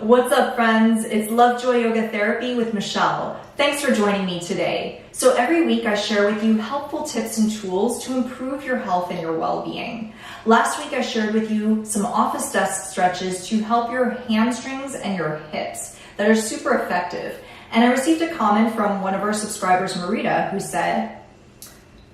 What's up, friends? It's Lovejoy Yoga Therapy with Michelle. Thanks for joining me today. So every week I share with you helpful tips and tools to improve your health and your well-being. Last week I shared with you some office desk stretches to help your hamstrings and your hips that are super effective. And I received a comment from one of our subscribers, Marita, who said,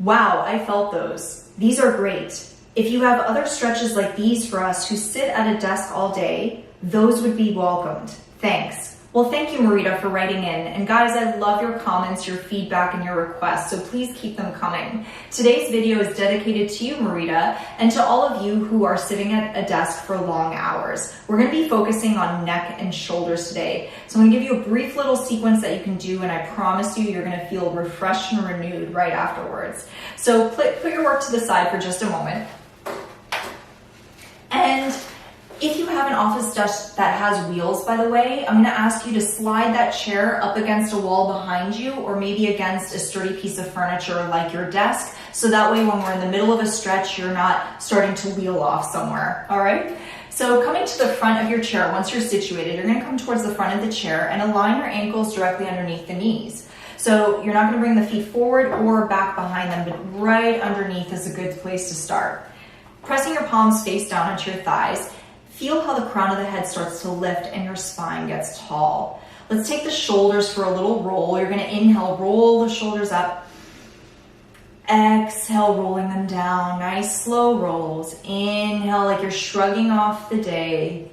"Wow, I felt those. These are great. If you have other stretches like these for us who sit at a desk all day, those would be welcomed. Thanks." Well, thank you, Marita, for writing in. And guys, I love your comments, your feedback, and your requests, so please keep them coming. Today's video is dedicated to you, Marita, and to all of you who are sitting at a desk for long hours. We're gonna be focusing on neck and shoulders today. So I'm gonna give you a brief little sequence that you can do, and I promise you, you're gonna feel refreshed and renewed right afterwards. So put your work to the side for just a moment. And if you have an office desk that has wheels, by the way, I'm gonna ask you to slide that chair up against a wall behind you or maybe against a sturdy piece of furniture like your desk, so that way when we're in the middle of a stretch, you're not starting to wheel off somewhere, all right? So coming to the front of your chair, once you're situated, you're gonna come towards the front of the chair and align your ankles directly underneath the knees. So you're not gonna bring the feet forward or back behind them, but right underneath is a good place to start. Pressing your palms face down onto your thighs, feel how the crown of the head starts to lift and your spine gets tall. Let's take the shoulders for a little roll. You're gonna inhale, roll the shoulders up. Exhale, rolling them down. Nice slow rolls. Inhale like you're shrugging off the day.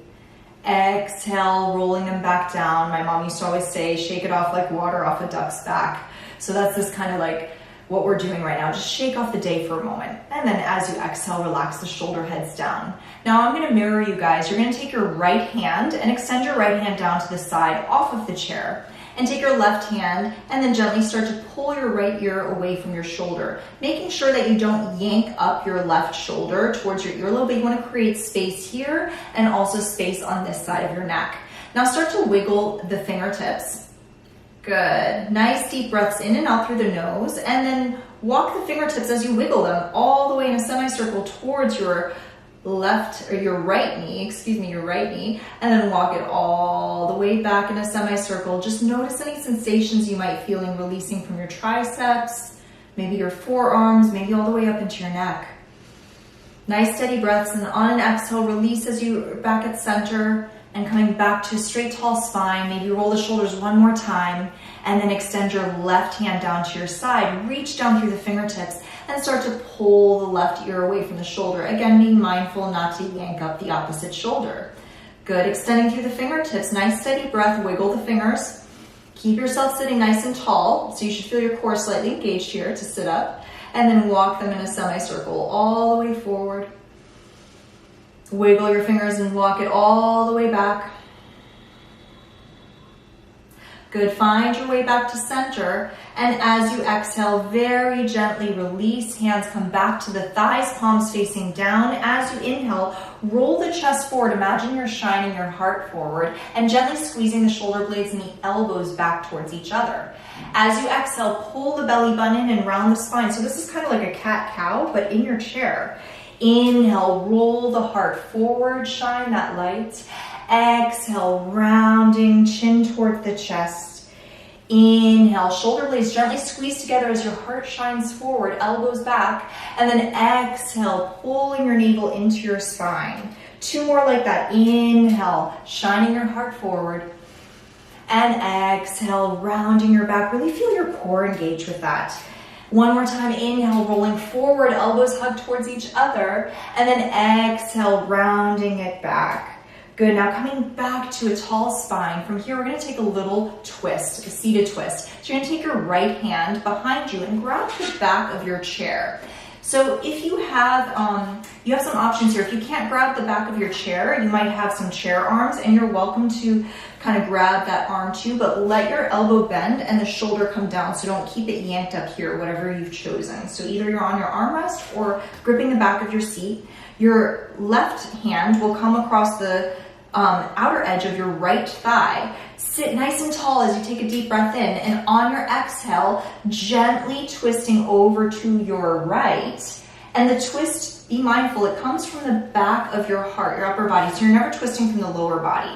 Exhale, rolling them back down. My mom used to always say, shake it off like water off a duck's back. So that's this kind of like what we're doing right now. Just shake off the day for a moment. And then as you exhale, relax the shoulder heads down. Now I'm gonna mirror you guys. You're gonna take your right hand and extend your right hand down to the side off of the chair. And take your left hand and then gently start to pull your right ear away from your shoulder, making sure that you don't yank up your left shoulder towards your earlobe, but you wanna create space here and also space on this side of your neck. Now start to wiggle the fingertips. Good. Nice deep breaths in and out through the nose, and then walk the fingertips as you wiggle them all the way in a semicircle towards your your right knee, and then walk it all the way back in a semicircle. Just notice any sensations you might feel in releasing from your triceps, maybe your forearms, maybe all the way up into your neck. Nice steady breaths, and on an exhale, release as you're back at center, and coming back to a straight tall spine. Maybe roll the shoulders one more time, and then extend your left hand down to your side. Reach down through the fingertips and start to pull the left ear away from the shoulder. Again, being mindful not to yank up the opposite shoulder. Good, extending through the fingertips. Nice steady breath, wiggle the fingers. Keep yourself sitting nice and tall, so you should feel your core slightly engaged here to sit up, and then walk them in a semicircle all the way forward. Wiggle your fingers and walk it all the way back. Good, find your way back to center, and as you exhale, very gently release, hands come back to the thighs, palms facing down. As you inhale, roll the chest forward, imagine you're shining your heart forward, and gently squeezing the shoulder blades and the elbows back towards each other. As you exhale, pull the belly button in and round the spine. So this is kind of like a cat-cow, but in your chair. Inhale, roll the heart forward, shine that light. Exhale, rounding, chin towards the chest. Inhale, shoulder blades gently squeeze together as your heart shines forward, elbows back. And then exhale, pulling your navel into your spine. Two more like that. Inhale, shining your heart forward. And exhale, rounding your back. Really feel your core engage with that. One more time, inhale, rolling forward, elbows hug towards each other, and then exhale, rounding it back. Good, now coming back to a tall spine. From here, we're gonna take a little twist, a seated twist. So you're gonna take your right hand behind you and grab the back of your chair. So if you have some options here. If you can't grab the back of your chair, you might have some chair arms, and you're welcome to kind of grab that arm too, but let your elbow bend and the shoulder come down, so don't keep it yanked up here, whatever you've chosen. So either you're on your armrest or gripping the back of your seat. Your left hand will come across the outer edge of your right thigh. Sit nice and tall as you take a deep breath in, and on your exhale, gently twisting over to your right. And the twist, be mindful, it comes from the back of your heart, your upper body, so you're never twisting from the lower body.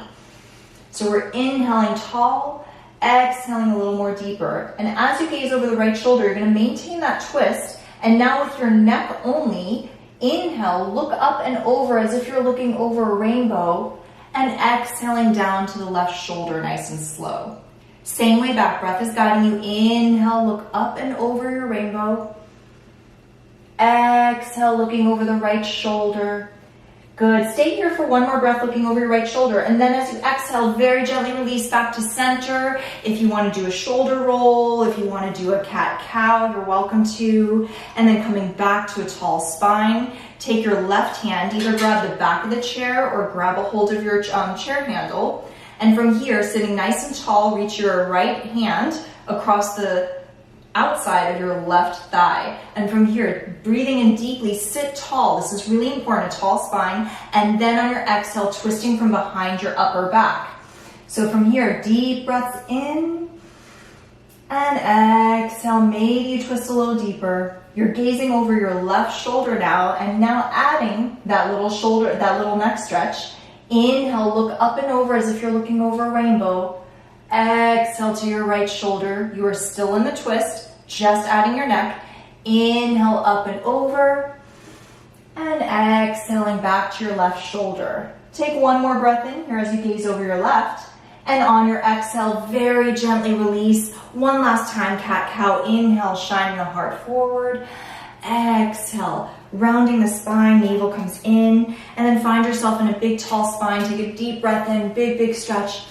So we're inhaling tall, exhaling a little more deeper. And as you gaze over the right shoulder, you're gonna maintain that twist. And now with your neck only, inhale, look up and over as if you're looking over a rainbow, and exhaling down to the left shoulder nice and slow. Same way back, breath is guiding you. Inhale, look up and over your rainbow. Exhale, looking over the right shoulder. Good. Stay here for one more breath, looking over your right shoulder. And then as you exhale, very gently release back to center. If you want to do a shoulder roll, if you want to do a cat-cow, you're welcome to. And then coming back to a tall spine, take your left hand, either grab the back of the chair or grab a hold of your chair handle. And from here, sitting nice and tall, reach your right hand across the outside of your left thigh. And from here, breathing in deeply, sit tall. This is really important, a tall spine. And then on your exhale, twisting from behind your upper back. So from here, deep breaths in and exhale. Maybe you twist a little deeper. You're gazing over your left shoulder now, and now adding that little shoulder, that little neck stretch. Inhale, look up and over as if you're looking over a rainbow. Exhale to your right shoulder. You are still in the twist, just adding your neck. Inhale, up and over. And exhaling back to your left shoulder. Take one more breath in here as you gaze over your left. And on your exhale, very gently release. One last time, cat-cow. Inhale, shining the heart forward. Exhale, rounding the spine, navel comes in. And then find yourself in a big, tall spine. Take a deep breath in, big, big stretch.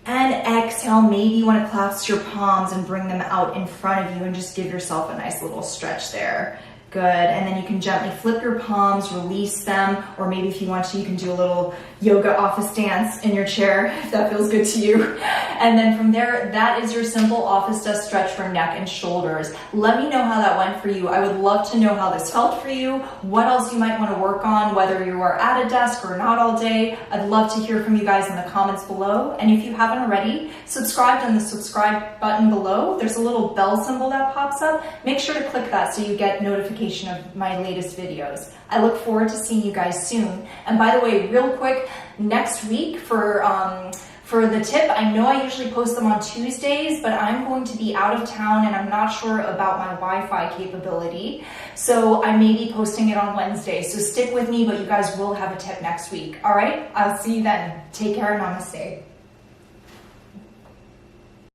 And exhale, maybe you want to clasp your palms and bring them out in front of you and just give yourself a nice little stretch there. Good, and then you can gently flip your palms, release them, or maybe if you want to, you can do a little yoga office dance in your chair, if that feels good to you. And then from there, that is your simple office desk stretch for neck and shoulders. Let me know how that went for you. I would love to know how this felt for you, what else you might want to work on, whether you are at a desk or not all day. I'd love to hear from you guys in the comments below. And if you haven't already, subscribe on the subscribe button below. There's a little bell symbol that pops up. Make sure to click that so you get notifications of my latest videos. I look forward to seeing you guys soon. And by the way, real quick, next week for the tip, I know I usually post them on Tuesdays, but I'm going to be out of town and I'm not sure about my Wi-Fi capability. So I may be posting it on Wednesday. So stick with me, but you guys will have a tip next week. All right, I'll see you then. Take care, namaste.